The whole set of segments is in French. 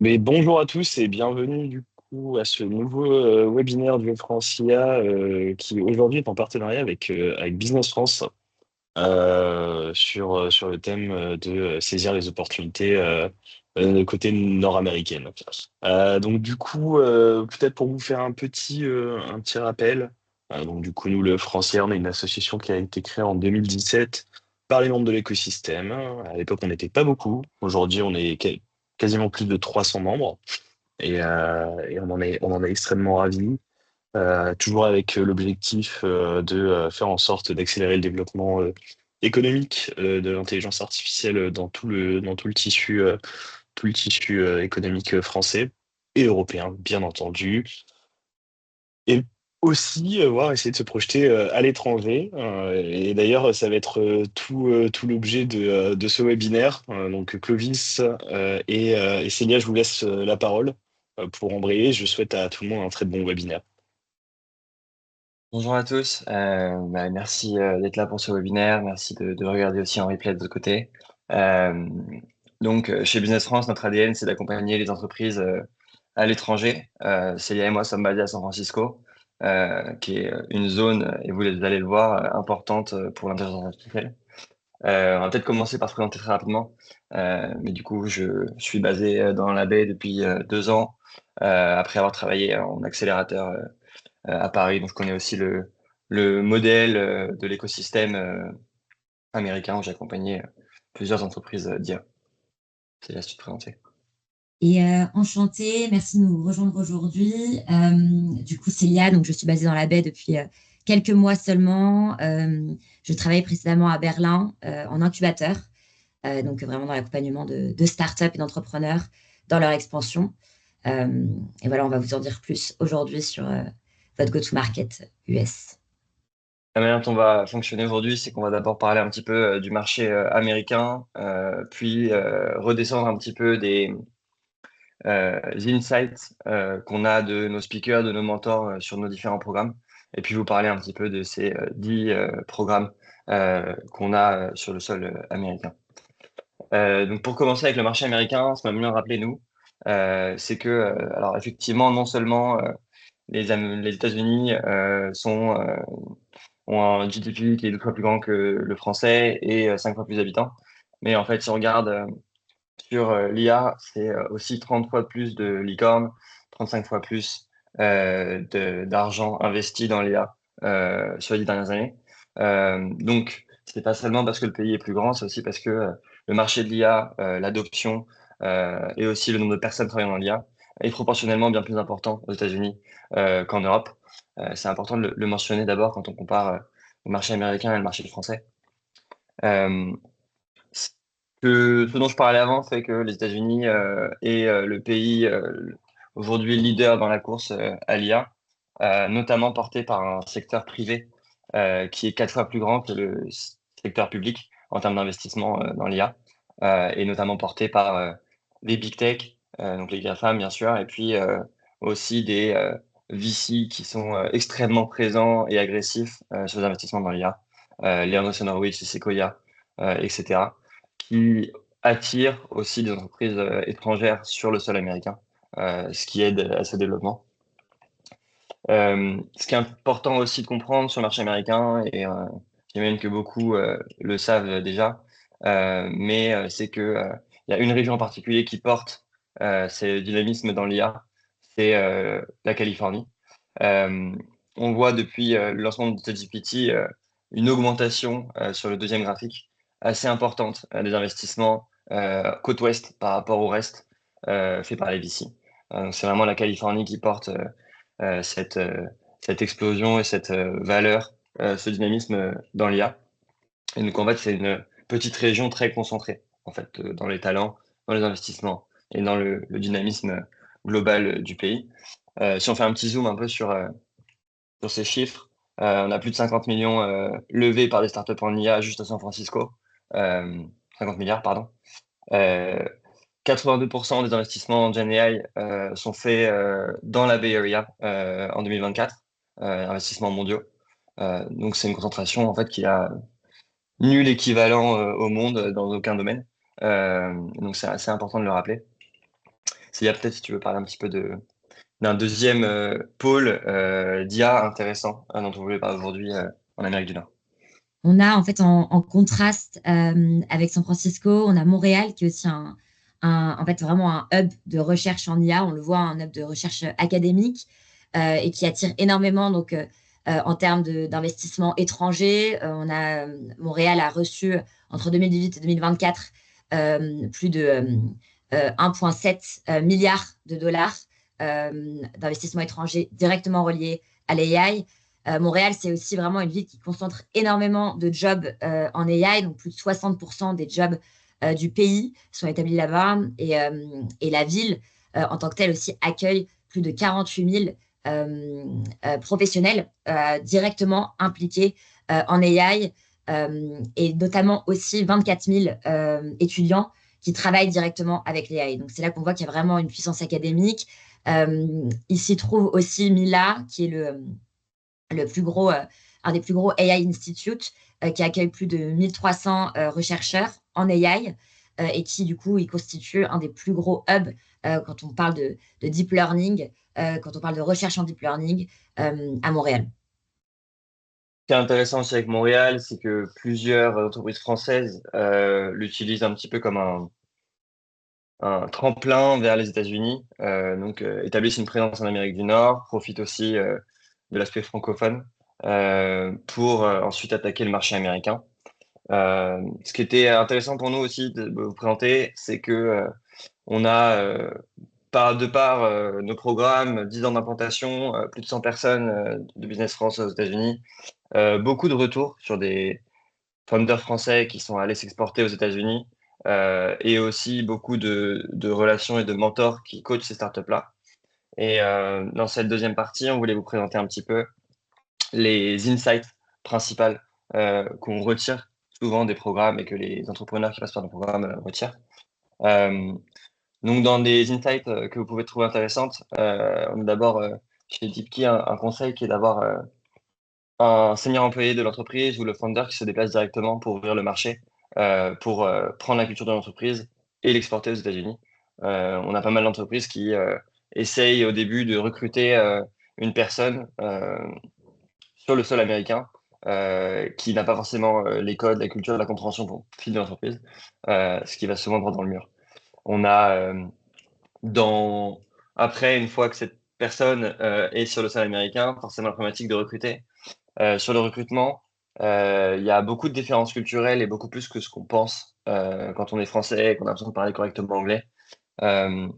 Mais bonjour à tous et bienvenue du coup à ce nouveau webinaire du Francia qui aujourd'hui est en partenariat avec Business France sur le thème de saisir les opportunités côté nord-américaine. Donc du coup, peut-être pour vous faire un petit rappel, donc du coup nous le Francia, on est une association qui a été créée en 2017 par les membres de l'écosystème. À l'époque, on n'était pas beaucoup. Aujourd'hui, on est quasiment plus de 300 membres et on en est extrêmement ravis, toujours avec l'objectif de faire en sorte d'accélérer le développement économique de l'intelligence artificielle dans tout le tissu économique français et européen, bien entendu. Et aussi, voir, essayer de se projeter à l'étranger. Et d'ailleurs, ça va être tout l'objet de ce webinaire. Donc, Clovis et Célia, je vous laisse la parole pour embrayer. Je souhaite à tout le monde un très bon webinaire. Bonjour à tous, merci d'être là pour ce webinaire, merci de regarder aussi en replay de l'autre côté. Chez Business France, notre ADN, c'est d'accompagner les entreprises à l'étranger. Célia et moi sommes basés à San Francisco, qui est une zone, et vous allez le voir, importante pour l'intelligence artificielle. On va peut-être commencer par se présenter très rapidement, mais du coup, je suis basé dans la baie depuis 2 ans, après avoir travaillé en accélérateur à Paris. Donc, je connais aussi le modèle de l'écosystème américain où j'ai accompagné plusieurs entreprises d'IA. C'est là, si tu te présenter. Enchantée, merci de nous rejoindre aujourd'hui. Du coup, Célia, donc je suis basée dans la baie depuis quelques mois seulement. Je travaillais précédemment à Berlin en incubateur, donc vraiment dans l'accompagnement de startups et d'entrepreneurs dans leur expansion. Et voilà, on va vous en dire plus aujourd'hui sur votre go-to-market US. La manière dont on va fonctionner aujourd'hui, c'est qu'on va d'abord parler un petit peu du marché américain, puis redescendre un petit peu des insights qu'on a de nos speakers, de nos mentors sur nos différents programmes, et puis vous parler un petit peu de ces 10 programmes qu'on a sur le sol américain. Donc pour commencer avec le marché américain, ce qu'on va bien rappeler nous, c'est que alors effectivement non seulement les États-Unis ont un GDP qui est 2 fois plus grand que le français et 5 fois plus d'habitants, mais en fait si on regarde sur l'IA, c'est aussi 30 fois plus de licornes, 35 fois plus d'argent investi dans l'IA sur les 10 dernières années. Donc, c'est pas seulement parce que le pays est plus grand, c'est aussi parce que le marché de l'IA, l'adoption et aussi le nombre de personnes travaillant dans l'IA est proportionnellement bien plus important aux États-Unis qu'en Europe. C'est important de le mentionner d'abord quand on compare le marché américain et le marché français. Euh, ce dont je parlais avant, c'est que les États-Unis est le pays aujourd'hui leader dans la course à l'IA, notamment porté par un secteur privé qui est 4 fois plus grand que le secteur public en termes d'investissement dans l'IA, et notamment porté par les big tech, donc les GAFAM bien sûr, et puis aussi des VC qui sont extrêmement présents et agressifs sur les investissements dans l'IA, Leonard Horowitz et Sequoia, etc., qui attire aussi des entreprises étrangères sur le sol américain, ce qui aide à ce développement. Ce qui est important aussi de comprendre sur le marché américain, et j'imagine que beaucoup le savent déjà, c'est que il y a une région en particulier qui porte ce dynamisme dans l'IA, c'est la Californie. Euh, on voit depuis le lancement de ChatGPT une augmentation sur le deuxième graphique assez importante des investissements côte ouest par rapport au reste fait par les VC. Donc c'est vraiment la Californie qui porte cette explosion et cette valeur, ce dynamisme dans l'IA. Et donc en fait c'est une petite région très concentrée en fait dans les talents, dans les investissements et dans le dynamisme global du pays. Si on fait un petit zoom un peu sur ces chiffres, on a plus de 50 millions levés par des startups en IA juste à San Francisco. 50 milliards, pardon. Euh, 82% des investissements en GenAI sont faits dans la Bay Area en 2024, investissements mondiaux. Donc c'est une concentration en fait qui a nul équivalent au monde dans aucun domaine. Donc c'est assez important de le rappeler. Célia, peut-être si tu veux parler un petit peu d'un deuxième pôle d'IA intéressant dont on voulait parler aujourd'hui en Amérique du Nord. On a en fait en contraste avec San Francisco, on a Montréal qui est aussi en fait vraiment un hub de recherche en IA. On le voit, un hub de recherche académique et qui attire énormément en termes d'investissement étranger. Montréal a reçu entre 2018 et 2024 plus de 1,7 milliard de dollars d'investissement étranger directement reliés à l'AI. Montréal, c'est aussi vraiment une ville qui concentre énormément de jobs en AI. Donc, plus de 60% des jobs du pays sont établis là-bas. Et la ville, en tant que telle, aussi accueille plus de 48 000 professionnels directement impliqués en AI et notamment aussi 24 000 étudiants qui travaillent directement avec l'AI. Donc, c'est là qu'on voit qu'il y a vraiment une puissance académique. Il s'y trouve aussi Mila, qui est le plus gros, un des plus gros AI Institute qui accueille plus de 1300 chercheurs en AI et qui, du coup, il constitue un des plus gros hubs quand on parle de deep learning, quand on parle de recherche en deep learning à Montréal. Ce qui est intéressant aussi avec Montréal, c'est que plusieurs entreprises françaises l'utilisent un petit peu comme un tremplin vers les États-Unis. Donc, établissent une présence en Amérique du Nord, profitent aussi de l'aspect francophone pour ensuite attaquer le marché américain. Ce qui était intéressant pour nous aussi de vous présenter, c'est que on a, de par nos programmes, 10 ans d'implantation, plus de 100 personnes de Business France aux États-Unis, beaucoup de retours sur des founders français qui sont allés s'exporter aux États-Unis et aussi beaucoup de relations et de mentors qui coachent ces startups-là. Et dans cette deuxième partie, on voulait vous présenter un petit peu les insights principales qu'on retire souvent des programmes et que les entrepreneurs qui passent par nos programmes retirent. Donc, dans des insights que vous pouvez trouver intéressantes, on a d'abord chez DeepKey un conseil qui est d'avoir un senior employé de l'entreprise ou le founder qui se déplace directement pour ouvrir le marché, pour prendre la culture de l'entreprise et l'exporter aux États-Unis. On a pas mal d'entreprises qui essayent au début de recruter une personne sur le sol américain qui n'a pas forcément les codes, la culture, la compréhension pour fil de l'entreprise, ce qui va souvent droit dans le mur. On a dans après, une fois que cette personne est sur le sol américain, forcément la problématique de recruter. Sur le recrutement, il y a beaucoup de différences culturelles et beaucoup plus que ce qu'on pense quand on est français et qu'on a besoin de parler correctement anglais. Euh,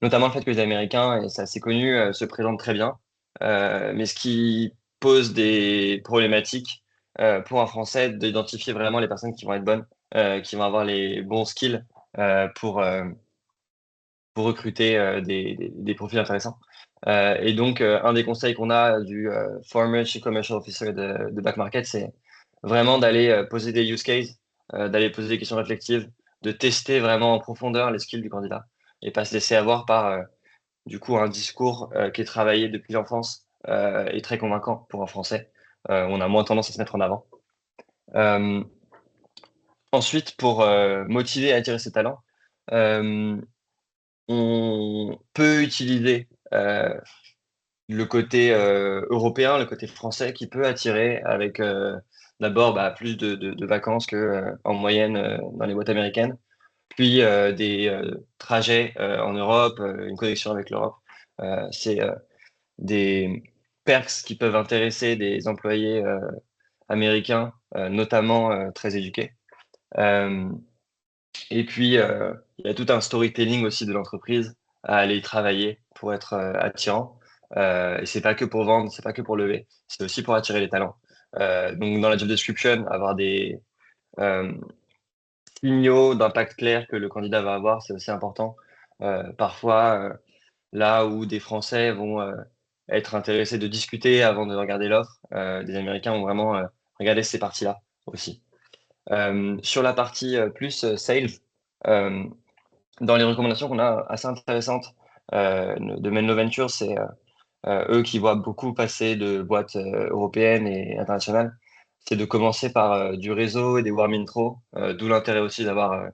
Notamment le fait que les Américains, et c'est assez connu, se présentent très bien. Mais ce qui pose des problématiques pour un Français d'identifier vraiment les personnes qui vont être bonnes, qui vont avoir les bons skills euh, pour, euh, pour recruter des profils intéressants. Et donc, un des conseils qu'on a du former Chief Commercial Officer de Back Market, c'est vraiment d'aller poser des use cases, d'aller poser des questions réflexives, de tester vraiment en profondeur les skills du candidat et pas se laisser avoir par du coup un discours qui est travaillé depuis l'enfance et très convaincant pour un Français. On a moins tendance à se mettre en avant. Euh, Ensuite, pour motiver et attirer ses talents, euh, on peut utiliser le côté européen, le côté français qui peut attirer avec d'abord plus de vacances que en moyenne dans les boîtes américaines, puis des trajets en Europe, une connexion avec l'Europe. C'est des perks qui peuvent intéresser des employés américains, notamment très éduqués. Euh, et puis, il y a tout un storytelling aussi de l'entreprise à aller travailler pour être attirant. Et c'est pas que pour vendre, c'est pas que pour lever, c'est aussi pour attirer les talents. Donc, dans la job description, avoir des euh, signaux d'impact clair que le candidat va avoir, c'est aussi important. Parfois, là où des Français vont être intéressés de discuter avant de regarder l'offre, des Américains vont vraiment regarder ces parties-là aussi. Sur la partie plus sales, euh, dans les recommandations qu'on a assez intéressantes de Menlo Ventures, c'est eux qui voient beaucoup passer de boîtes européennes et internationales, c'est de commencer par du réseau et des warm intro, d'où l'intérêt aussi d'avoir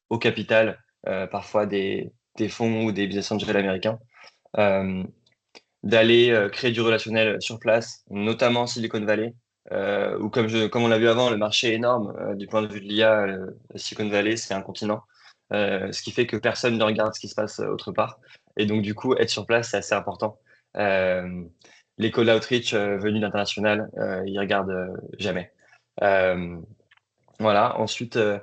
au capital parfois des fonds ou des business angels américains, d'aller créer du relationnel sur place, notamment en Silicon Valley, où comme on l'a vu avant, le marché est énorme du point de vue de l'IA. Silicon Valley, c'est un continent, ce qui fait que personne ne regarde ce qui se passe autre part. Et donc, du coup, être sur place, c'est assez important. Euh, les call outreach venus d'international, ils regardent jamais. Euh, voilà. Ensuite, euh,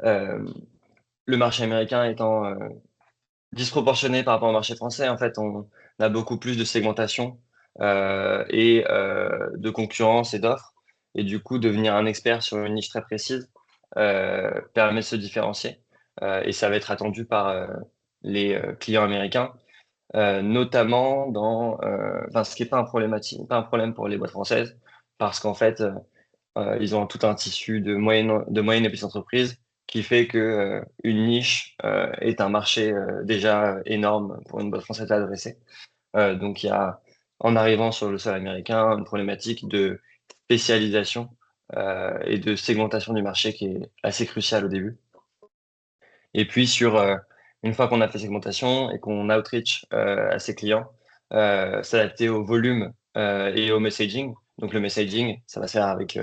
le marché américain étant disproportionné par rapport au marché français, en fait, on a beaucoup plus de segmentation et de concurrence et d'offres. Et du coup, devenir un expert sur une niche très précise permet de se différencier. Et ça va être attendu par les clients américains, notamment enfin, ce qui n'est pas pas un problème pour les boîtes françaises, parce qu'en fait, ils ont tout un tissu de moyennes et petites entreprises qui fait que une niche est un marché déjà énorme pour une boîte française à adresser. Donc il y a, en arrivant sur le sol américain, une problématique de spécialisation et de segmentation du marché qui est assez cruciale au début. Et puis une fois qu'on a fait segmentation et qu'on outreach à ses clients, s'adapter au volume et au messaging. Donc le messaging, ça va se faire avec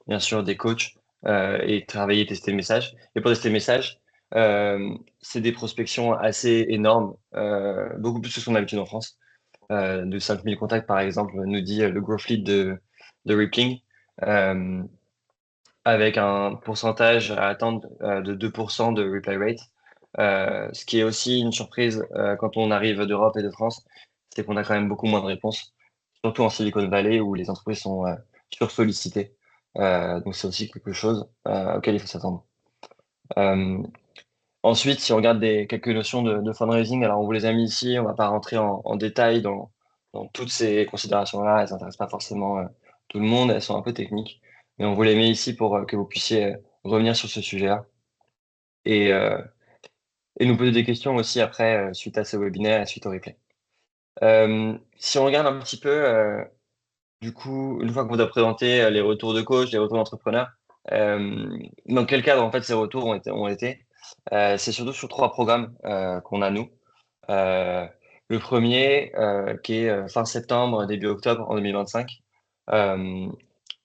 bien sûr des coachs et travailler, tester le message. Et pour tester le message, c'est des prospections assez énormes, beaucoup plus que ce qu'on a l'habitude en France. De 5000 contacts par exemple, nous dit le growth lead de Rippling. Euh, avec un pourcentage à attendre de 2% de reply rate. Ce qui est aussi une surprise quand on arrive d'Europe et de France, c'est qu'on a quand même beaucoup moins de réponses, surtout en Silicon Valley où les entreprises sont sursollicitées. Donc c'est aussi quelque chose auquel il faut s'attendre. Euh, Ensuite, si on regarde quelques notions de fundraising, alors on vous les a mis ici, on va pas rentrer en détail dans toutes ces considérations-là, elles n'intéressent pas forcément tout le monde, elles sont un peu techniques, mais on vous les met ici pour que vous puissiez revenir sur ce sujet-là et, euh, et nous poser des questions aussi après, suite à ce webinaire et suite au replay. Si on regarde un petit peu, du coup, une fois que vous avez présenté les retours de coach, les retours d'entrepreneurs, dans quel cadre en fait ces retours ont été. C'est surtout sur 3 programmes qu'on a nous. Euh, le premier, qui est fin septembre, début octobre en 2025, euh,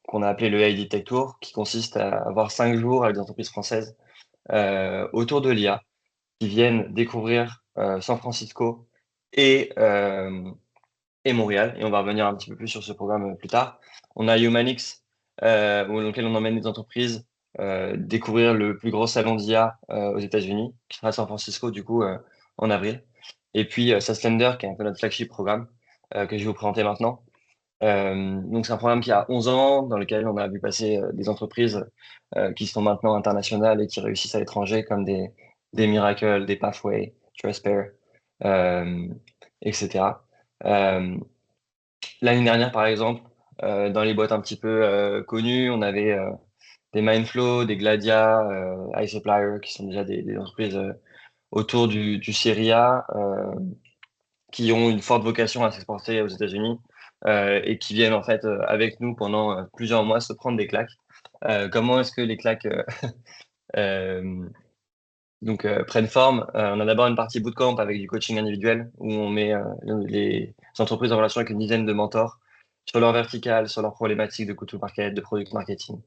qu'on a appelé le ID Tech Tour, qui consiste à avoir 5 jours avec des entreprises françaises autour de l'IA, qui viennent découvrir San Francisco et, euh, et Montréal. Et on va revenir un petit peu plus sur ce programme plus tard. On a Humanix, dans lequel on emmène les entreprises découvrir le plus gros salon d'IA aux États-Unis, qui sera à San Francisco du coup en avril. Et puis SaaSlender, qui est un peu notre flagship programme que je vais vous présenter maintenant. Donc c'est un programme qui a 11 ans, dans lequel on a vu passer des entreprises qui sont maintenant internationales et qui réussissent à l'étranger, comme des Miracle, des Pathway, Trustbear, euh, etc. Euh, L'année dernière, par exemple, dans les boîtes un petit peu connues, on avait des Mindflow, des Gladia, iSupplier, qui sont déjà des entreprises autour du Serie A, qui ont une forte vocation à s'exporter aux États-Unis et qui viennent en fait avec nous pendant plusieurs mois se prendre des claques. Comment est-ce que les claques euh, prennent forme? On a d'abord une partie bootcamp avec du coaching individuel où on met les entreprises en relation avec une dizaine de mentors sur leur verticale, sur leurs problématiques de go-to-market, de product marketing,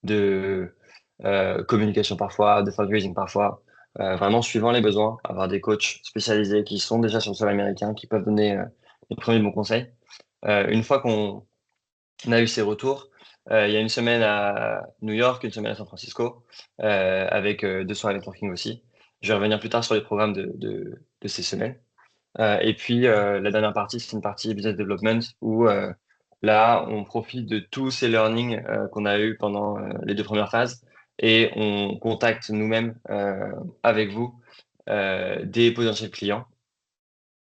de communication parfois, de fundraising parfois, vraiment suivant les besoins, avoir des coachs spécialisés qui sont déjà sur le sol américain, qui peuvent donner les premiers bons conseils. Une fois qu'on a eu ces retours, il y a une semaine à New York, une semaine à San Francisco, avec 2 soirées networking aussi. Je vais revenir plus tard sur les programmes de ces semaines. Et puis, la dernière partie, c'est une partie business development où là, on profite de tous ces learnings qu'on a eu pendant les 2 premières phases et on contacte nous-mêmes avec vous des potentiels clients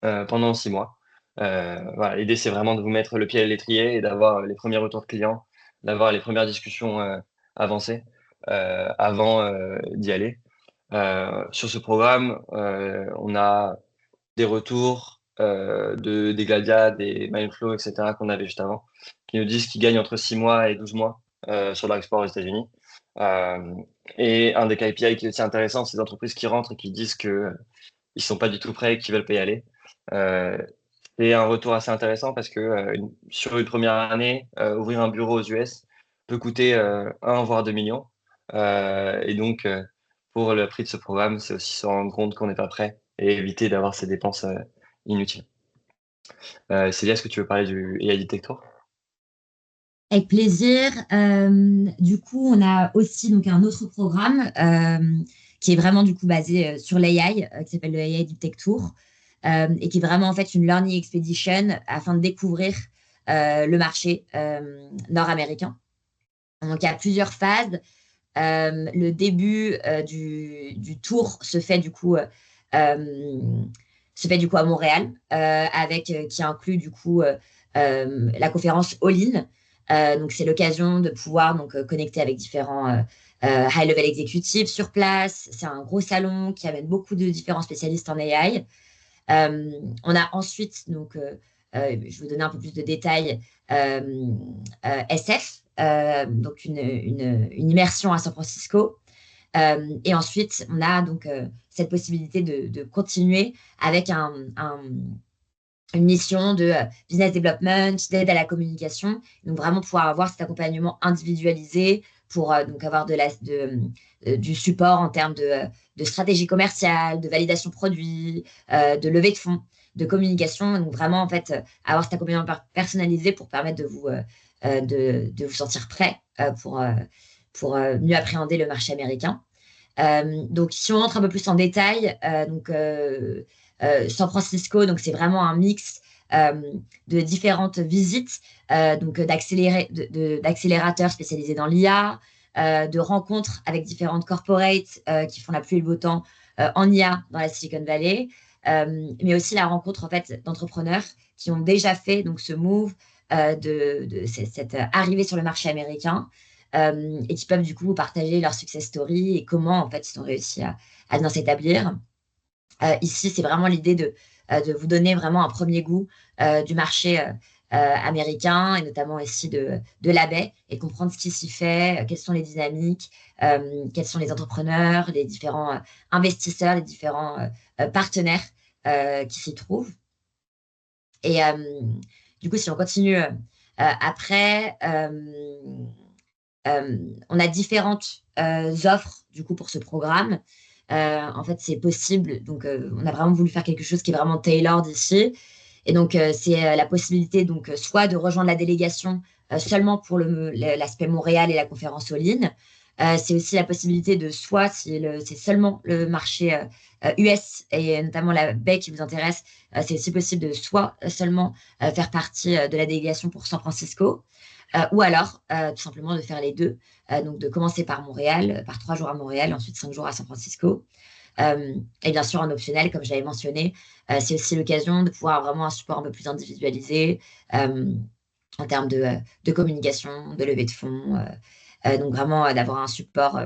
pendant 6 mois. Voilà, l'idée, c'est vraiment de vous mettre le pied à l'étrier et d'avoir les premiers retours clients, d'avoir les premières discussions avancées avant d'y aller. Sur ce programme, on a des retours des Gladia, des Mindflow, etc., qu'on avait juste avant, qui nous disent qu'ils gagnent entre 6 mois et 12 mois sur leur export aux États-Unis. Et un des KPI qui est aussi intéressant, c'est des entreprises qui rentrent et qui disent que sont pas du tout prêts et qui veulent pas y aller. C'est un retour assez intéressant parce que sur une première année, ouvrir un bureau aux US peut coûter 1 voire 2 millions. Et donc, pour le prix de ce programme, c'est aussi se rendre compte qu'on n'est pas prêt et éviter d'avoir ces dépenses inutiles. Célia, est-ce que tu veux parler du AI Detector? Avec plaisir. Du coup, on a aussi donc un autre programme qui est vraiment du coup basé sur l'AI, qui s'appelle le AI Deep Tech Tour, et qui est vraiment en fait une learning expedition afin de découvrir le marché nord-américain. Donc, il y a plusieurs phases. Le début du tour euh, se fait du coup à Montréal, avec qui inclut du coup la conférence All-in. Donc c'est l'occasion de pouvoir donc connecter avec différents high-level exécutifs sur place. C'est un gros salon qui amène beaucoup de différents spécialistes en AI. On a ensuite, donc, je vais vous donner un peu plus de détails, SF, donc une immersion à San Francisco. Et ensuite, on a donc cette possibilité de continuer avec une mission de business development, d'aide à la communication. Donc, vraiment pouvoir avoir cet accompagnement individualisé pour donc avoir du support en termes de stratégie commerciale, de validation produit, de levée de fonds, de communication. Donc, vraiment, en fait, avoir cet accompagnement personnalisé pour permettre de vous sentir prêt pour mieux appréhender le marché américain. Donc, si on entre un peu plus en détail, San Francisco, donc c'est vraiment un mix euh, de différentes visites, donc d'accélérateurs spécialisés dans l'IA, de rencontres avec différentes corporates qui font la pluie et le beau temps en IA dans la Silicon Valley, mais aussi la rencontre en fait d'entrepreneurs qui ont déjà fait donc ce move de cette arrivée sur le marché américain et qui peuvent du coup partager leur success story et comment en fait ils ont réussi à bien s'établir. Ici, c'est vraiment l'idée de vous donner vraiment un premier goût du marché américain et notamment ici de la baie et comprendre ce qui s'y fait, quelles sont les dynamiques, quels sont les entrepreneurs, les différents investisseurs, les différents partenaires qui s'y trouvent. Et du coup, si on continue après, on a différentes offres du coup pour ce programme. En fait, c'est possible. Donc, on a vraiment voulu faire quelque chose qui est vraiment tailored ici. Et donc, c'est la possibilité, donc, soit de rejoindre la délégation seulement pour l'aspect Montréal et la conférence en ligne. C'est aussi la possibilité de soit, si c'est seulement le marché US et notamment la baie qui vous intéresse, c'est aussi possible de soit seulement faire partie de la délégation pour San Francisco, ou alors tout simplement de faire les deux. Donc, de commencer par Montréal, par 3 jours à Montréal, ensuite 5 jours à San Francisco. Et bien sûr, en optionnel, comme j'avais mentionné, c'est aussi l'occasion de pouvoir avoir vraiment un support un peu plus individualisé en termes de communication, de levée de fonds. Donc, vraiment d'avoir un support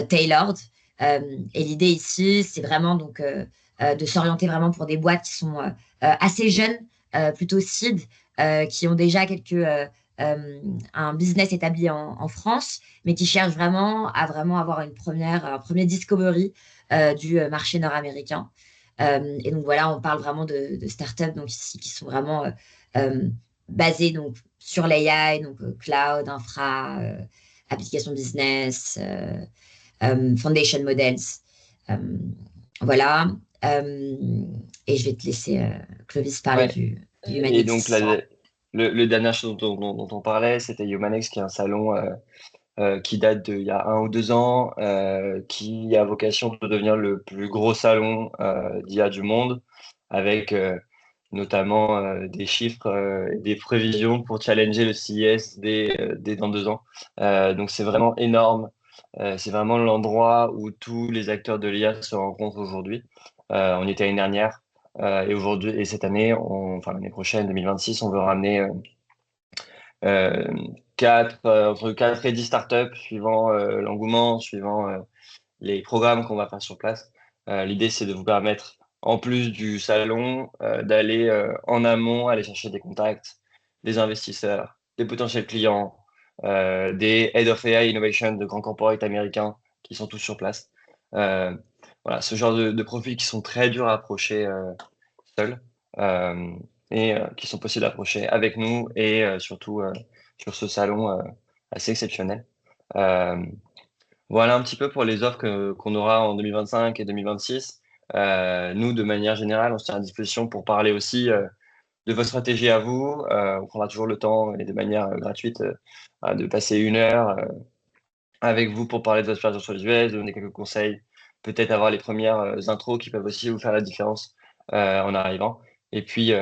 tailored. Et l'idée ici, c'est vraiment donc, de s'orienter vraiment pour des boîtes qui sont assez jeunes, plutôt seed, qui ont déjà un business établi en France, mais qui cherchent vraiment à vraiment avoir un premier discovery du marché nord-américain. Et donc voilà, on parle vraiment de startups donc ici qui sont vraiment euh, basées donc sur l'AI, donc cloud, infra, application business, foundation models. Euh, voilà. Et je vais te laisser, Clovis, parler Ouais. du Et donc, Humanix. le dernier chose dont on parlait, c'était Humanex, qui est un salon qui date d'il y a 1 ou 2 ans, qui a vocation de devenir le plus gros salon d'IA du monde, avec notamment des chiffres et des prévisions pour challenger le CES dès dans 2 ans. Donc c'est vraiment énorme. C'est vraiment l'endroit où tous les acteurs de l'IA se rencontrent aujourd'hui. On y était l'année dernière. Et aujourd'hui et cette année, enfin l'année prochaine, 2026, on veut ramener euh, entre 4 et 10 startups, suivant l'engouement, suivant les programmes qu'on va faire sur place. L'idée, c'est de vous permettre, en plus du salon, d'aller en amont, aller chercher des contacts, des investisseurs, des potentiels clients, des Head of AI Innovation de grands corporates américains qui sont tous sur place. Euh, voilà, ce genre de profils qui sont très durs à approcher seuls et qui sont possibles d'approcher avec nous et surtout sur ce salon assez exceptionnel. Voilà un petit peu pour les offres qu'on aura en 2025 et 2026. Nous, de manière générale, on se tient à disposition pour parler aussi de votre stratégie à vous. On prendra toujours le temps et de manière gratuite de passer 1 heure avec vous pour parler de votre expérience sur les US, donner quelques conseils, peut-être avoir les premières intros qui peuvent aussi vous faire la différence en arrivant. Et puis,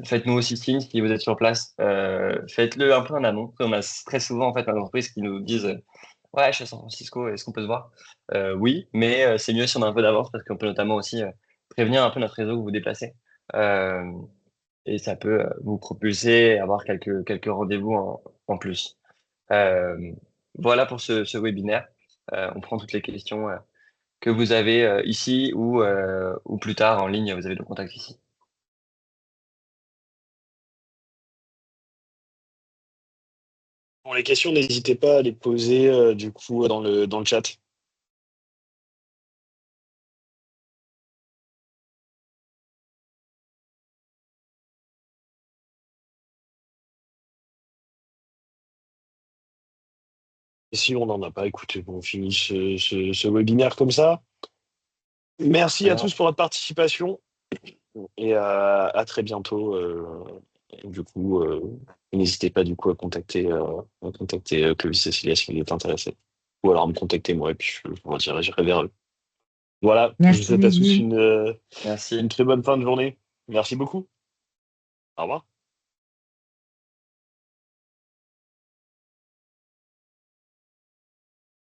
faites-nous aussi signe si vous êtes sur place. Faites-le un peu en amont. On a très souvent en fait des entreprises qui nous disent ouais, je suis à San Francisco, est-ce qu'on peut se voir? Oui, mais c'est mieux si on a un peu d'avance parce qu'on peut notamment aussi prévenir un peu notre réseau que vous vous déplacez. Euh, et ça peut vous propulser et avoir quelques rendez-vous en plus. Euh, voilà pour ce webinaire. On prend toutes les questions que vous avez ici ou plus tard en ligne. Vous avez le contact ici. Pour les questions, n'hésitez pas à les poser du coup dans le chat. Et si on n'en a pas, écoutez, on finit ce webinaire comme ça. Merci à tous pour votre participation et à très bientôt. Du coup, n'hésitez pas du coup à contacter Clovis et Cécilia si vous êtes intéressé. Ou alors à me contacter moi et puis je vous redirigerai vers eux. Voilà, je vous Merci, souhaite à tous Mehdi. Merci. une très bonne fin de journée. Merci beaucoup. Au revoir.